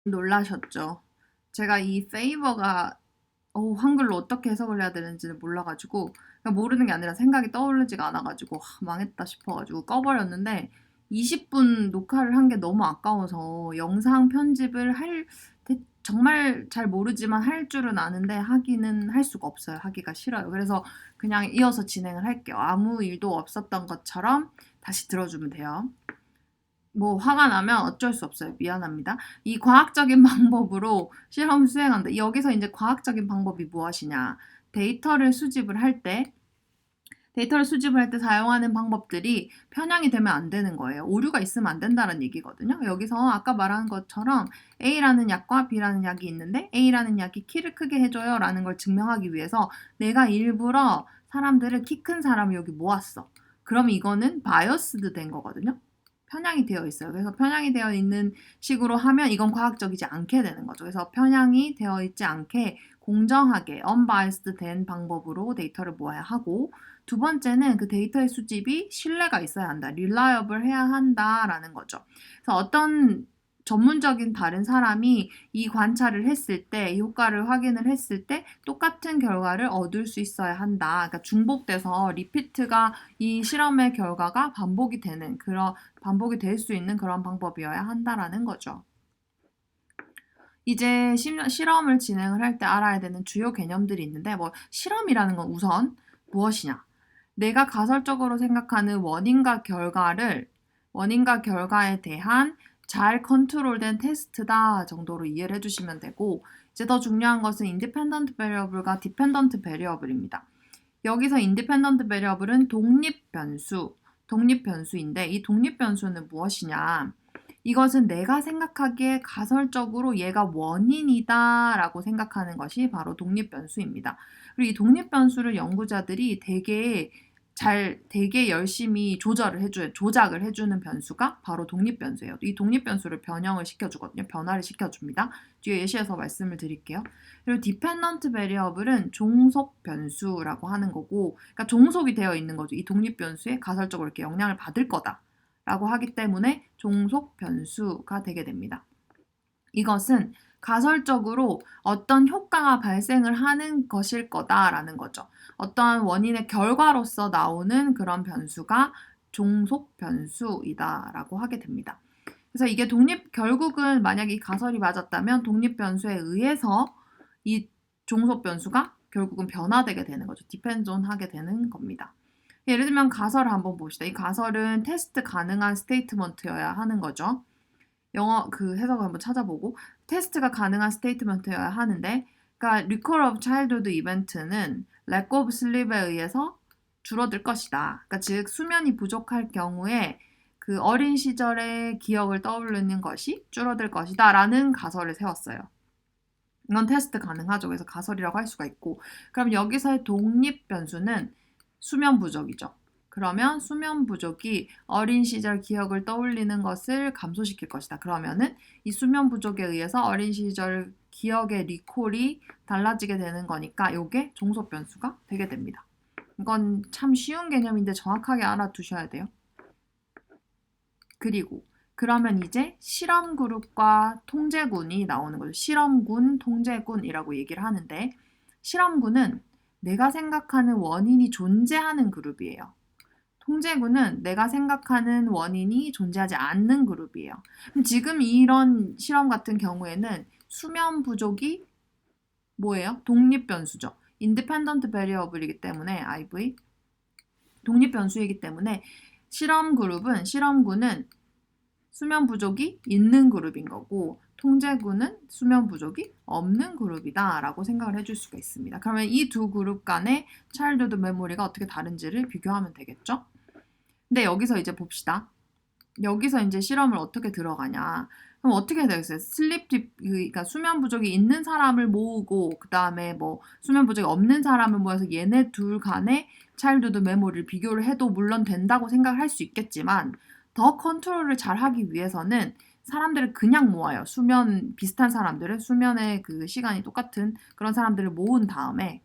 놀라셨죠? 제가 이 페이버가 한글로 어떻게 해석을 해야 되는지를 몰라가지고 그냥 모르는 게 아니라 생각이 떠오르지가 않아가지고 망했다 싶어가지고 꺼버렸는데 20분 녹화를 한 게 너무 아까워서 영상 편집을 정말 잘 모르지만 할 줄은 아는데 하기는 할 수가 없어요. 하기가 싫어요. 그래서 그냥 이어서 진행을 할게요. 아무 일도 없었던 것처럼 다시 들어주면 돼요. 뭐 화가 나면 어쩔 수 없어요. 미안합니다. 이 과학적인 방법으로 실험 수행한다. 여기서 이제 과학적인 방법이 무엇이냐? 데이터를 수집을 할 때 사용하는 방법들이 편향이 되면 안 되는 거예요. 오류가 있으면 안 된다는 얘기거든요. 여기서 아까 말한 것처럼 A라는 약과 B라는 약이 있는데 A라는 약이 키를 크게 해줘요 라는 걸 증명하기 위해서 내가 일부러 사람들을 키 큰 사람을 여기 모았어. 그럼 이거는 바이어스드 된 거거든요. 편향이 되어 있어요. 그래서 편향이 되어 있는 식으로 하면 이건 과학적이지 않게 되는 거죠. 그래서 편향이 되어 있지 않게 공정하게 unbiased 된 방법으로 데이터를 모아야 하고 두 번째는 그 데이터의 수집이 신뢰가 있어야 한다. reliable 해야 한다라는 거죠. 그래서 어떤 전문적인 다른 사람이 이 관찰을 했을 때, 이 효과를 확인을 했을 때 똑같은 결과를 얻을 수 있어야 한다. 그러니까 중복돼서 리피트가 이 실험의 결과가 반복이 될 수 있는 그런 방법이어야 한다라는 거죠. 이제 실험을 진행을 할 때 알아야 되는 주요 개념들이 있는데 실험이라는 건 우선 무엇이냐? 내가 가설적으로 생각하는 원인과 결과에 대한 잘 컨트롤된 테스트다 정도로 이해를 해주시면 되고 이제 더 중요한 것은 independent variable과 dependent variable입니다. 여기서 independent variable은 독립 변수인데 이 독립 변수는 무엇이냐? 이것은 내가 생각하기에 가설적으로 얘가 원인이다 라고 생각하는 것이 바로 독립 변수입니다. 그리고 이 독립 변수를 연구자들이 되게 열심히 조작을 해주는 변수가 바로 독립 변수예요. 이 독립 변수를 변형을 시켜주거든요. 변화를 시켜줍니다. 뒤에 예시에서 말씀을 드릴게요. 그리고 dependent variable은 종속 변수라고 하는 거고, 그러니까 종속이 되어 있는 거죠. 이 독립 변수에 가설적으로 이렇게 영향을 받을 거다. 라고 하기 때문에 종속 변수가 되게 됩니다. 이것은 가설적으로 어떤 효과가 발생을 하는 것일 거다라는 거죠. 어떠한 원인의 결과로서 나오는 그런 변수가 종속 변수이다라고 하게 됩니다. 그래서 이게 결국은 만약에 이 가설이 맞았다면 독립 변수에 의해서 이 종속 변수가 결국은 변화되게 되는 거죠. 디펜드 온 하게 되는 겁니다. 예를 들면 가설을 한번 봅시다. 이 가설은 테스트 가능한 스테이트먼트여야 하는 거죠. 영어 그 해석을 한번 찾아보고 테스트가 가능한 스테이트먼트여야 하는데 그러니까 recall of childhood event는 lack of sleep에 의해서 줄어들 것이다. 그러니까 즉 수면이 부족할 경우에 그 어린 시절의 기억을 떠올리는 것이 줄어들 것이다 라는 가설을 세웠어요. 이건 테스트 가능하죠. 그래서 가설이라고 할 수가 있고 그럼 여기서의 독립 변수는 수면 부족이죠. 그러면 수면 부족이 어린 시절 기억을 떠올리는 것을 감소시킬 것이다. 그러면은 이 수면 부족에 의해서 어린 시절 기억의 리콜이 달라지게 되는 거니까 이게 종속 변수가 되게 됩니다. 이건 참 쉬운 개념인데 정확하게 알아두셔야 돼요. 그리고 그러면 이제 실험 그룹과 통제군이 나오는 거죠. 실험군, 통제군이라고 얘기를 하는데 실험군은 내가 생각하는 원인이 존재하는 그룹이에요. 통제군은 내가 생각하는 원인이 존재하지 않는 그룹이에요. 지금 이런 실험 같은 경우에는 수면 부족이 뭐예요? 독립 변수죠. independent variable이기 때문에 IV 독립 변수이기 때문에 실험군은 수면 부족이 있는 그룹인 거고 통제군은 수면 부족이 없는 그룹이다 라고 생각을 해줄 수가 있습니다. 그러면 이 두 그룹 간의 차일드드 메모리가 어떻게 다른지를 비교하면 되겠죠? 근데 여기서 이제 봅시다. 여기서 이제 실험을 어떻게 들어가냐. 그럼 어떻게 되겠어요? 그러니까 수면 부족이 있는 사람을 모으고 그 다음에 수면 부족이 없는 사람을 모아서 얘네 둘 간의 차일드드 메모리를 비교를 해도 물론 된다고 생각을 할 수 있겠지만 더 컨트롤을 잘 하기 위해서는 사람들을 그냥 모아요. 비슷한 사람들을 수면의 그 시간이 똑같은 그런 사람들을 모은 다음에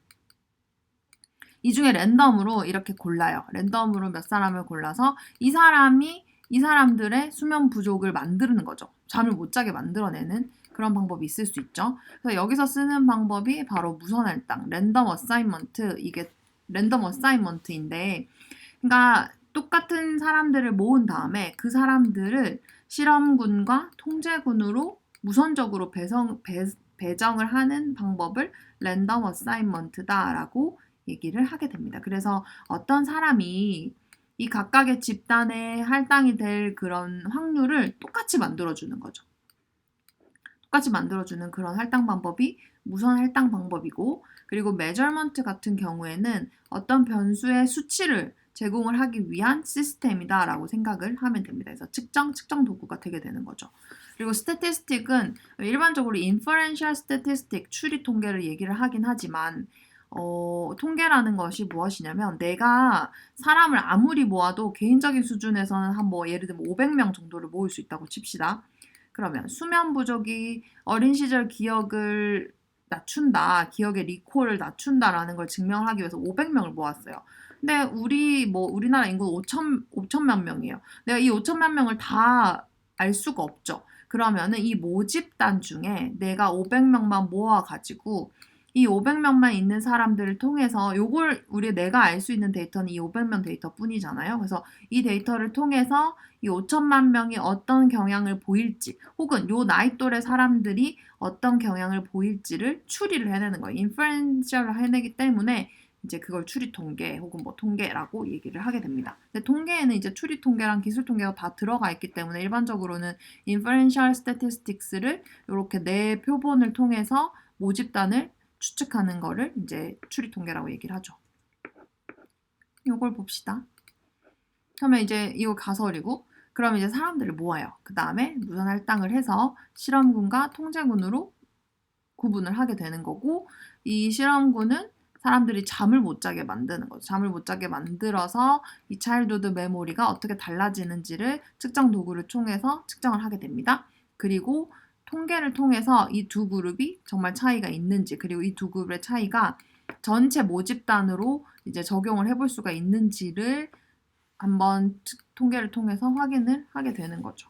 이 중에 랜덤으로 이렇게 골라요. 랜덤으로 몇 사람을 골라서 이 사람들의 수면 부족을 만드는 거죠. 잠을 못 자게 만들어내는 그런 방법이 있을 수 있죠. 그래서 여기서 쓰는 방법이 바로 무선할당, 랜덤 어사인먼트, 이게 랜덤 어사인먼트인데, 그러니까 똑같은 사람들을 모은 다음에 그 사람들을 실험군과 통제군으로 무선적으로 배정을 하는 방법을 랜덤 어사인먼트다라고 얘기를 하게 됩니다. 그래서 어떤 사람이 이 각각의 집단에 할당이 될 그런 확률을 똑같이 만들어주는 거죠. 똑같이 만들어주는 그런 할당 방법이 무선 할당 방법이고, 그리고 메저먼트 같은 경우에는 어떤 변수의 수치를 제공을 하기 위한 시스템이다라고 생각을 하면 됩니다. 그래서 측정 도구가 되게 되는 거죠. 그리고 스태티스틱은 일반적으로 인퍼런셜 스태티스틱, 추리 통계를 얘기를 하긴 하지만 통계라는 것이 무엇이냐면 내가 사람을 아무리 모아도 개인적인 수준에서는 한 뭐 예를 들면 500명 정도를 모을 수 있다고 칩시다. 그러면 수면 부족이 어린 시절 기억을 낮춘다, 기억의 리콜을 낮춘다라는 걸 증명하기 위해서 500명을 모았어요. 근데 우리나라 인구 5천만 명이에요. 내가 이 5천만 명을 다 알 수가 없죠. 그러면은 이 모집단 중에 내가 500명만 모아가지고 이 500명만 있는 사람들을 통해서 내가 알 수 있는 데이터는 이 500명 데이터뿐이잖아요. 그래서 이 데이터를 통해서 이 5천만 명이 어떤 경향을 보일지 혹은 요 나이 또래 사람들이 어떤 경향을 보일지를 추리를 해내는 거예요. 인퍼런셜을 해내기 때문에 이제 그걸 추리 통계 혹은 뭐 통계라고 얘기를 하게 됩니다. 근데 통계에는 이제 추리 통계랑 기술 통계가 다 들어가 있기 때문에 일반적으로는 inferential statistics를 이렇게 네 표본을 통해서 모집단을 추측하는 거를 이제 추리 통계라고 얘기를 하죠. 이걸 봅시다. 그러면 이제 이거 가설이고, 그럼 이제 사람들을 모아요. 그 다음에 무선 할당을 해서 실험군과 통제군으로 구분을 하게 되는 거고, 이 실험군은 사람들이 잠을 못 자게 만드는 거죠. 잠을 못 자게 만들어서 이 차일드후드 메모리가 어떻게 달라지는지를 측정 도구를 통해서 측정을 하게 됩니다. 그리고 통계를 통해서 이 두 그룹이 정말 차이가 있는지, 그리고 이 두 그룹의 차이가 전체 모집단으로 이제 적용을 해볼 수가 있는지를 한번 통계를 통해서 확인을 하게 되는 거죠.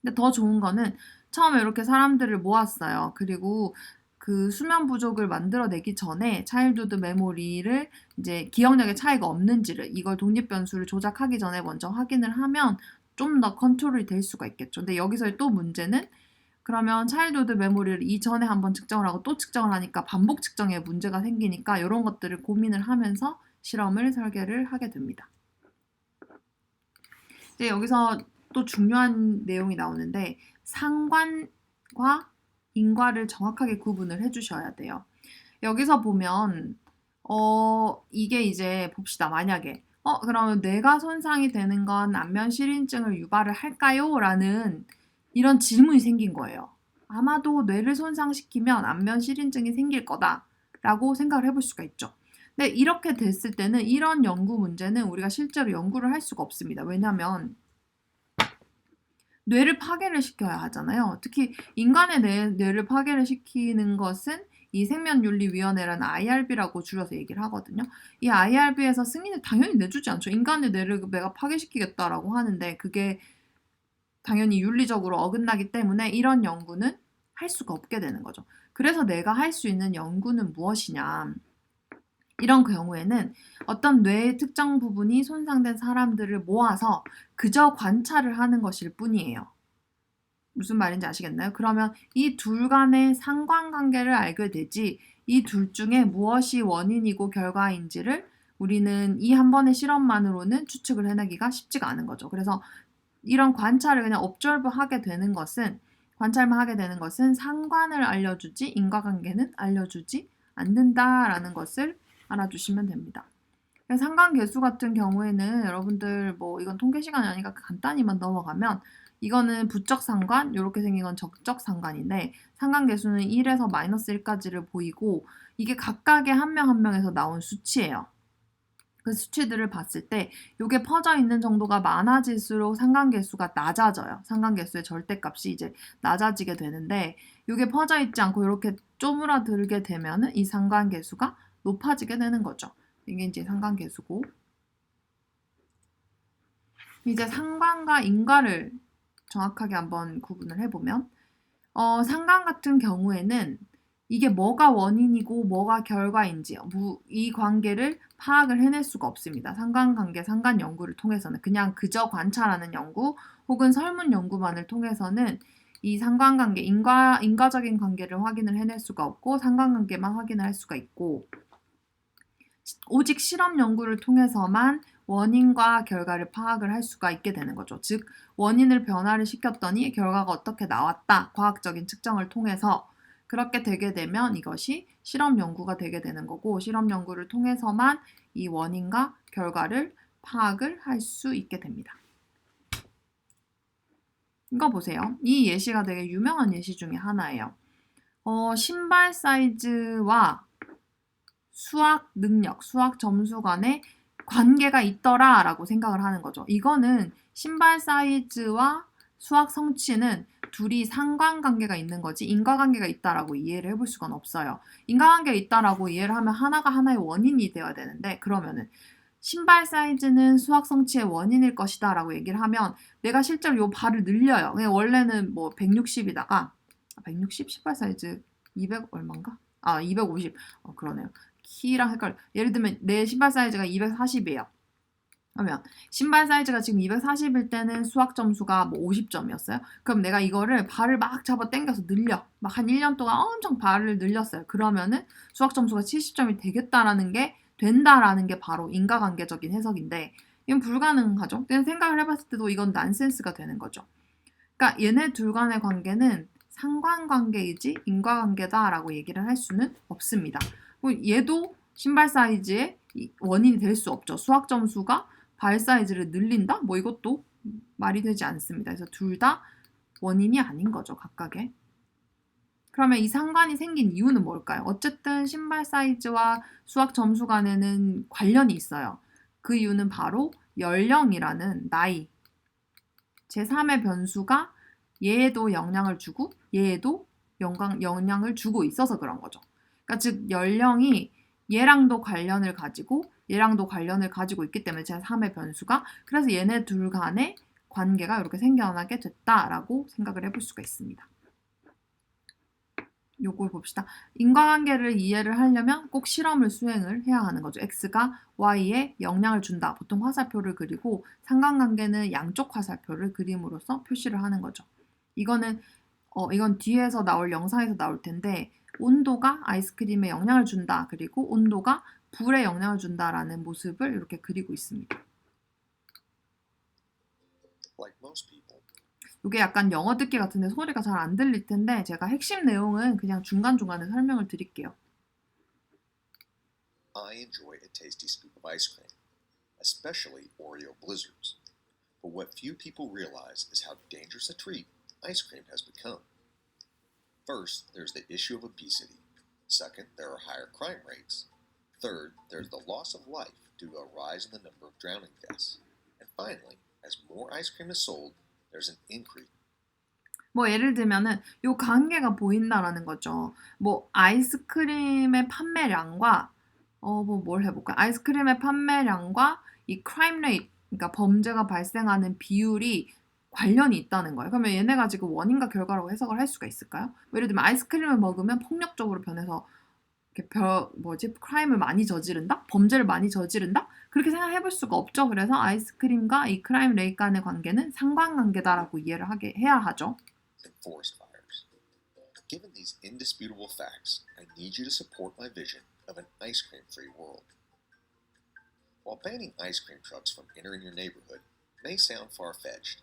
근데 더 좋은 거는 처음에 이렇게 사람들을 모았어요. 그리고 그 수면 부족을 만들어내기 전에 차일드후드 메모리를 이제 기억력의 차이가 없는지를 이걸 독립변수를 조작하기 전에 먼저 확인을 하면 좀 더 컨트롤이 될 수가 있겠죠. 근데 여기서의 또 문제는 그러면 차일드후드 메모리를 이전에 한번 측정을 하고 또 측정을 하니까 반복 측정에 문제가 생기니까 이런 것들을 고민을 하면서 실험을 설계를 하게 됩니다. 이제 여기서 또 중요한 내용이 나오는데 상관과 인과를 정확하게 구분을 해주셔야 돼요. 여기서 보면 이게 이제 봅시다. 만약에 그러면 뇌가 손상이 되는 건 안면 실인증을 유발을 할까요? 라는 이런 질문이 생긴 거예요. 아마도 뇌를 손상시키면 안면 실인증이 생길 거다라고 생각을 해볼 수가 있죠. 근데 이렇게 됐을 때는 이런 연구 문제는 우리가 실제로 연구를 할 수가 없습니다. 왜냐하면 뇌를 파괴를 시켜야 하잖아요. 특히 인간의 뇌를 파괴를 시키는 것은 이 생명윤리위원회라는 IRB라고 줄여서 얘기를 하거든요. 이 IRB에서 승인을 당연히 내주지 않죠. 인간의 뇌를 내가 파괴시키겠다라고 하는데 그게 당연히 윤리적으로 어긋나기 때문에 이런 연구는 할 수가 없게 되는 거죠. 그래서 내가 할 수 있는 연구는 무엇이냐. 이런 경우에는 어떤 뇌의 특정 부분이 손상된 사람들을 모아서 그저 관찰을 하는 것일 뿐이에요. 무슨 말인지 아시겠나요? 그러면 이 둘 간의 상관관계를 알게 되지 이 둘 중에 무엇이 원인이고 결과인지를 우리는 이 한 번의 실험만으로는 추측을 해내기가 쉽지가 않은 거죠. 그래서 이런 관찰을 그냥 observe하게 되는 것은 관찰만 하게 되는 것은 상관을 알려주지 인과관계는 알려주지 않는다라는 것을 알아주시면 됩니다. 상관계수 같은 경우에는 여러분들 뭐 이건 통계 시간이 아니니까 간단히만 넘어가면 이거는 부적 상관, 이렇게 생긴 건 적적 상관인데 상관계수는 1에서 마이너스 1까지를 보이고 이게 각각의 한 명 한 명에서 나온 수치예요. 그 수치들을 봤을 때 이게 퍼져 있는 정도가 많아질수록 상관계수가 낮아져요. 상관계수의 절대값이 이제 낮아지게 되는데 이게 퍼져 있지 않고 이렇게 쪼무라들게 되면은 이 상관계수가 높아지게 되는 거죠. 이게 이제 상관계수고 이제 상관과 인과를 정확하게 한번 구분을 해보면 상관 같은 경우에는 이게 뭐가 원인이고 뭐가 결과인지 이 관계를 파악을 해낼 수가 없습니다. 상관관계, 상관 연구를 통해서는 그냥 그저 관찰하는 연구 혹은 설문 연구만을 통해서는 이 상관관계, 인과적인 관계를 확인을 해낼 수가 없고 상관관계만 확인을 할 수가 있고 오직 실험 연구를 통해서만 원인과 결과를 파악을 할 수가 있게 되는 거죠. 즉 원인을 변화를 시켰더니 결과가 어떻게 나왔다. 과학적인 측정을 통해서 그렇게 되게 되면 이것이 실험 연구가 되게 되는 거고 실험 연구를 통해서만 이 원인과 결과를 파악을 할 수 있게 됩니다. 이거 보세요. 이 예시가 되게 유명한 예시 중에 하나예요. 신발 사이즈와 수학 능력, 수학 점수 간에 관계가 있더라 라고 생각을 하는 거죠. 이거는 신발 사이즈와 수학 성취는 둘이 상관관계가 있는 거지 인과관계가 있다라고 이해를 해볼 수가 없어요. 인과관계가 있다라고 이해를 하면 하나가 하나의 원인이 되어야 되는데 그러면은 신발 사이즈는 수학 성취의 원인일 것이다 라고 얘기를 하면 내가 실제로 요 발을 늘려요. 그냥 원래는 뭐 160이다가 160 신발 사이즈 200 얼마인가? 250. 그러네요. 키랑 헷갈려. 예를 들면 내 신발 사이즈가 240이에요. 그러면 신발 사이즈가 지금 240일 때는 수학 점수가 뭐 50점이었어요. 그럼 내가 이거를 발을 막 잡아 당겨서 늘려. 막 한 1년 동안 엄청 발을 늘렸어요. 그러면은 수학 점수가 70점이 되겠다라는 게 된다라는 게 바로 인과관계적인 해석인데 이건 불가능하죠. 그냥 생각을 해봤을 때도 이건 난센스가 되는 거죠. 그러니까 얘네 둘 간의 관계는 상관관계이지 인과관계다라고 얘기를 할 수는 없습니다. 얘도 신발 사이즈의 원인이 될 수 없죠. 수학 점수가 발 사이즈를 늘린다? 뭐 이것도 말이 되지 않습니다. 그래서 둘 다 원인이 아닌 거죠. 각각의. 그러면 이 상관이 생긴 이유는 뭘까요? 어쨌든 신발 사이즈와 수학 점수 간에는 관련이 있어요. 그 이유는 바로 연령이라는 나이, 제3의 변수가 얘에도 영향을 주고 얘에도 영향을 주고 있어서 그런 거죠. 그러니까 즉 연령이 얘랑도 관련을 가지고 얘랑도 관련을 가지고 있기 때문에 제3의 변수가 그래서 얘네 둘 간의 관계가 이렇게 생겨나게 됐다라고 생각을 해볼 수가 있습니다. 요걸 봅시다. 인과관계를 이해를 하려면 꼭 실험을 수행을 해야 하는 거죠. X가 Y에 영향을 준다. 보통 화살표를 그리고 상관관계는 양쪽 화살표를 그림으로써 표시를 하는 거죠. 이건 뒤에서 나올 영상에서 나올 텐데 온도가 아이스크림에 영향을 준다. 그리고 온도가 불에 영향을 준다라는 모습을 이렇게 그리고 있습니다. 이게 약간 영어 듣기 같은데 소리가 잘 안 들릴 텐데 제가 핵심 내용은 그냥 중간중간에 설명을 드릴게요. I enjoy a tasty scoop of ice cream, especially Oreo blizzards. But what few people realize is how dangerous a treat ice cream has become. First, there's the issue of obesity. Second, there are higher crime rates. Third, there's the loss of life due to a rise in the number of drowning deaths. And finally, as more ice cream is sold, there's an increase. 뭐 예를 들면은 요 관계가 보인다라는 거죠. 뭐 아이스크림의 판매량과 뭘 해볼까? 아이스크림의 판매량과 이 crime rate, 그러니까 범죄가 발생하는 비율이 관련이 있다는 거예요. 그러면 얘네가 지금 원인과 결과라고 해석을 할 수가 있을까요? 예를 들면 아이스크림을 먹으면 폭력적으로 변해서 크라임을 많이 저지른다? 범죄를 많이 저지른다? 그렇게 생각해볼 수가 없죠. 그래서 아이스크림과 이 크라임 레이트 간의 관계는 상관관계다라고 이해를 해야 하죠. And forest fires. Given these indisputable facts, I need you to support my vision of an ice cream-free world. While banning ice cream trucks from entering your neighborhood may sound far-fetched,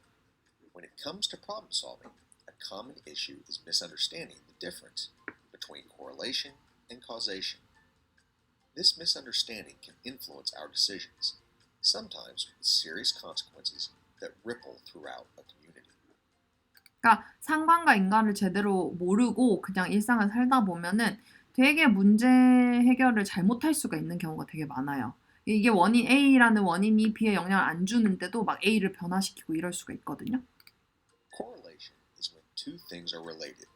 when it comes to problem solving, a common issue is misunderstanding the difference between correlation and causation. This misunderstanding can influence our decisions, sometimes with serious consequences that ripple throughout a community. 그러니까 상관과 인과를 제대로 모르고 그냥 일상을 살다 보면은 되게 문제 해결을 잘못할 수가 있는 경우가 되게 많아요. 이게 원인 A라는 원인이 B에 영향을 안 주는데도 막 A를 변화시키고 이럴 수가 있거든요. Correlation is when two things are related,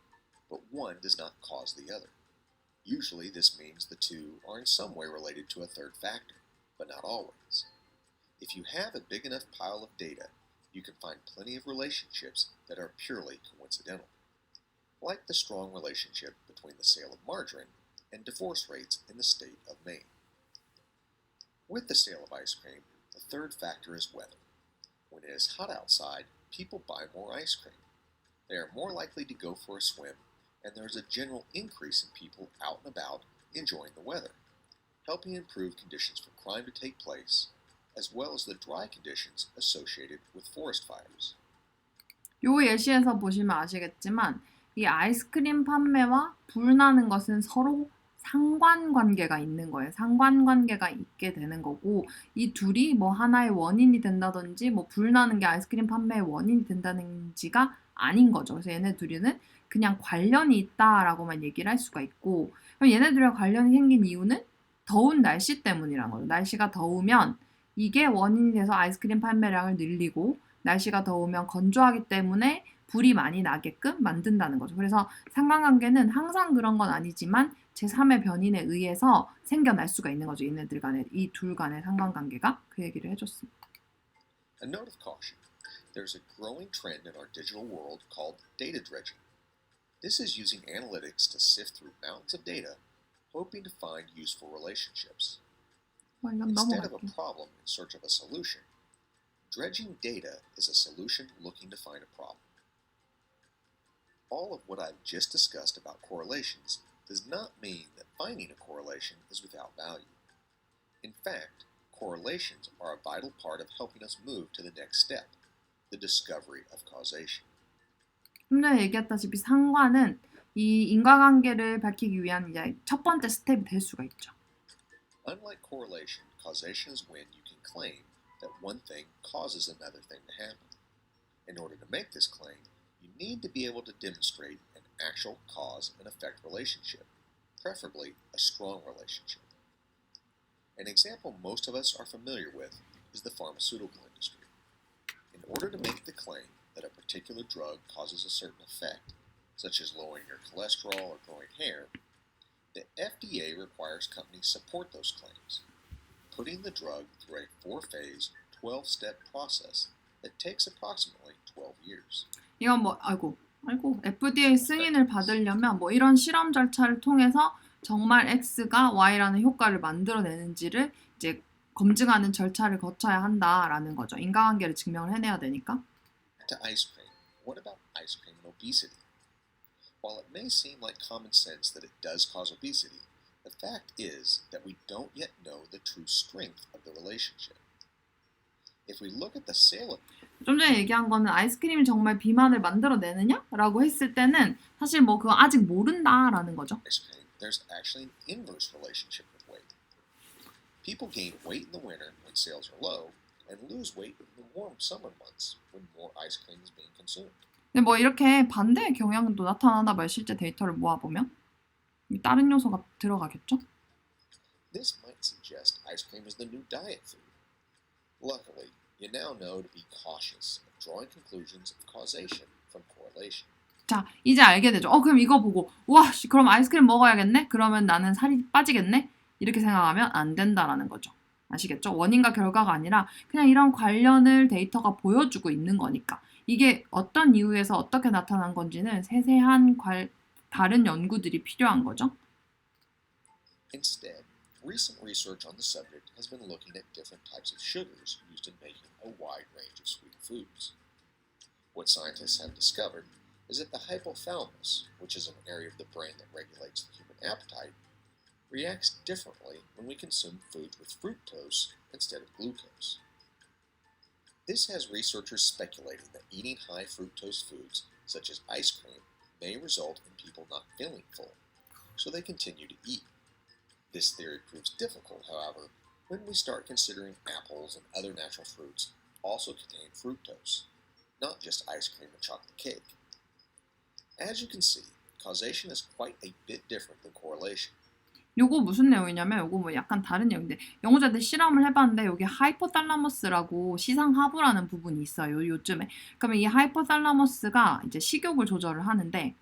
but one does not cause the other. Usually this means the two are in some way related to a third factor, but not always. If you have a big enough pile of data, you can find plenty of relationships that are purely coincidental. like the strong relationship between the sale of margarine and divorce rates in the state of Maine. With the sale of ice cream, the third factor is weather. When it is hot outside, people buy more ice cream. They are more likely to go for a swim, and there is a general increase in people out and about enjoying the weather, helping improve conditions for crime to take place, as well as the dry conditions associated with forest fires. 요 예시에서 보시면 아시겠지만 이 아이스크림 판매와 불 나는 것은 서로 상관관계가 있는 거예요. 상관관계가 있게 되는 거고 이 둘이 뭐 하나의 원인이 된다든지 뭐 불 나는 게 아이스크림 판매의 원인이 된다는지가 아닌 거죠. 그래서 얘네 둘이는 그냥 관련이 있다라고만 얘기를 할 수가 있고 그럼 얘네 둘이랑 관련이 생긴 이유는 더운 날씨 때문이라는 거죠. 날씨가 더우면 이게 원인이 돼서 아이스크림 판매량을 늘리고 날씨가 더우면 건조하기 때문에 불이 많이 나게끔 만든다는 거죠. 그래서 상관관계는 항상 그런 건 아니지만 제3의 변인에 의해서 생겨날 수가 있는 거죠. 얘네들 간에 이 둘 간의 상관관계가 그 얘기를 해줬습니다. A note of caution. There's a growing trend in our digital world called data dredging. This is using analytics to sift through mountains of data, hoping to find useful relationships. 이건 Instead of 넘어갈게요. a problem in search of a solution, dredging data is a solution looking to find a problem. All of what I've just discussed about correlations does not mean that finding a correlation is without value. In fact, correlations are a vital part of helping us move to the next step, the discovery of causation. 좀 전에 얘기했다시피 상관은 이 인과관계를 밝히기 위한 이제 첫 번째 스텝이 될 수가 있죠. Unlike correlation, causation is when you can claim that one thing causes another thing to happen. In order to make this claim, you need to be able to demonstrate an actual cause and effect relationship, preferably a strong relationship. An example most of us are familiar with is the pharmaceutical industry. In order to make the claim that a particular drug causes a certain effect, such as lowering your cholesterol or growing hair, the FDA requires companies support those claims, putting the drug through a 4-phase, 12-step process that takes approximately 12 years. 이건 뭐 FDA 승인을 받으려면 뭐 이런 실험 절차를 통해서 정말 X가 Y라는 효과를 만들어내는지를 이제 검증하는 절차를 거쳐야 한다라는 거죠. 인과관계를 증명을 해내야 되니까. To ice cream. What about ice cream and obesity? While it may seem like common sense that it does cause obesity, the fact is that we don't yet know the true strength of the relationship. If we look at the sale of 좀 전에 얘기한 거는 아이스크림이 정말 비만을 만들어내느냐? 라고 했을 때는 사실 뭐 그거 아직 모른다라는 거죠. ice cream, there's actually an inverse relationship with weight. People gain weight in the winter when sales are low and lose weight in the warm summer months when more ice cream is being consumed. 근데 뭐 이렇게 반대의 경향도 나타나나 봐요. 실제 데이터를 모아보면. 다른 요소가 들어가겠죠? This might suggest ice cream is the new diet food. Luckily, you now know to be cautious of drawing conclusions of causation from correlation. 자, 이제 알게 되죠. 그럼 이거 보고 와, 그럼 아이스크림 먹어야겠네? 그러면 나는 살이 빠지겠네? 이렇게 생각하면 안 된다라는 거죠. 아시겠죠? 원인과 결과가 아니라 그냥 이런 관련을 데이터가 보여주고 있는 거니까. 이게 어떤 이유에서 어떻게 나타난 건지는 세세한 다른 연구들이 필요한 거죠. Instead, recent research on the subject has been looking at different types of sugars used in making a wide range of sweet foods. What scientists have discovered is that the hypothalamus, which is an area of the brain that regulates the human appetite, reacts differently when we consume foods with fructose instead of glucose. This has researchers speculating that eating high fructose foods, such as ice cream, may result in people not feeling full, so they continue to eat. This theory proves difficult, however, when we start considering apples and other natural fruits also contain fructose, not just ice cream and chocolate cake. As you can see, causation is quite a bit different than correlation. 요거 무슨 내용이냐면 요거 뭐 약간 다른 내용인데 연구자들 실험을 해봤는데 여기 하이포탈라머스라고 시상하부라는 부분이 있어요. 요즘에. 그러면 이 하이포탈라머스가 이제 식욕을 조절을 하는데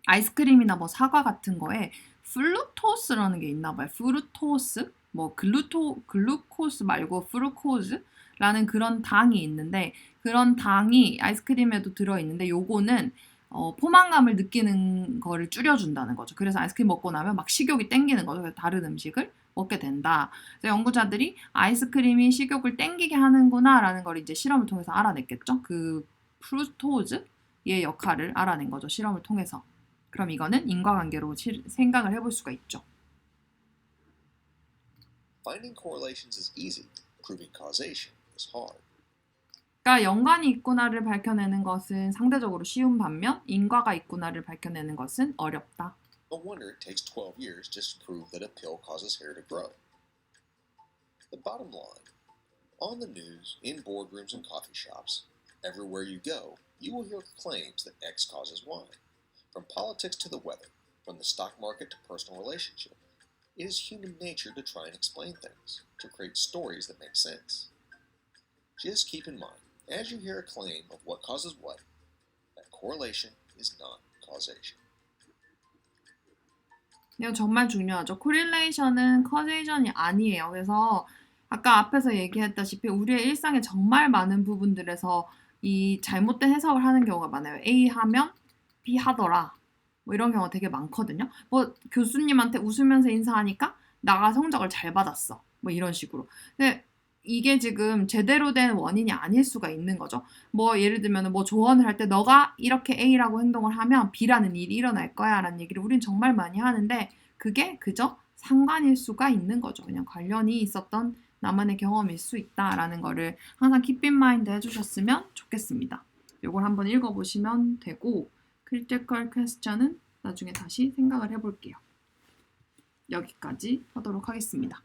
아이스크림이나 뭐 사과 같은 거에 플루토스라는 게 있나 봐요. 프루토스? 뭐 글루코스 말고 프루코즈라는 그런 당이 있는데 그런 당이 아이스크림에도 들어있는데 요거는 포만감을 느끼는 거를 줄여준다는 거죠. 그래서 아이스크림 먹고 나면 막 식욕이 땡기는 거죠. 그래서 다른 음식을 먹게 된다. 그래서 연구자들이 아이스크림이 식욕을 땡기게 하는구나라는 걸 이제 실험을 통해서 알아냈겠죠. 그 프루토즈의 역할을 알아낸 거죠. 실험을 통해서. 그럼 이거는 인과관계로 생각을 해볼 수가 있죠. Finding correlations is easy. Proving causation is hard. 그러니까 연관이 있구나를 밝혀내는 것은 상대적으로 쉬운 반면 인과가 있구나를 밝혀내는 것은 어렵다. No wonder it takes 12 years just to prove that a pill causes hair to grow. The bottom line, on the news, in boardrooms and coffee shops, everywhere you go, you will hear claims that X causes Y. From politics to the weather, from the stock market to personal relationship, it is human nature to try and explain things, to create stories that make sense. Just keep in mind, as you hear a claim of what causes what, that correlation is not causation. 이거 정말 중요하죠. 코릴레이션은 커제이션이 아니에요. 그래서 아까 앞에서 얘기했다시피 우리의 일상의 정말 많은 부분들에서 이 잘못된 해석을 하는 경우가 많아요. A 하면 B 하더라. 뭐 이런 경우가 되게 많거든요. 뭐 교수님한테 웃으면서 인사하니까 나가 성적을 잘 받았어. 뭐 이런 식으로. 근데 이게 지금 제대로 된 원인이 아닐 수가 있는 거죠. 뭐 예를 들면 뭐 조언을 할 때 너가 이렇게 A라고 행동을 하면 B라는 일이 일어날 거야 라는 얘기를 우린 정말 많이 하는데 그게 그저 상관일 수가 있는 거죠. 그냥 관련이 있었던 나만의 경험일 수 있다라는 거를 항상 keep in mind 해주셨으면 좋겠습니다. 이걸 한번 읽어보시면 되고 critical question은 나중에 다시 생각을 해볼게요. 여기까지 하도록 하겠습니다.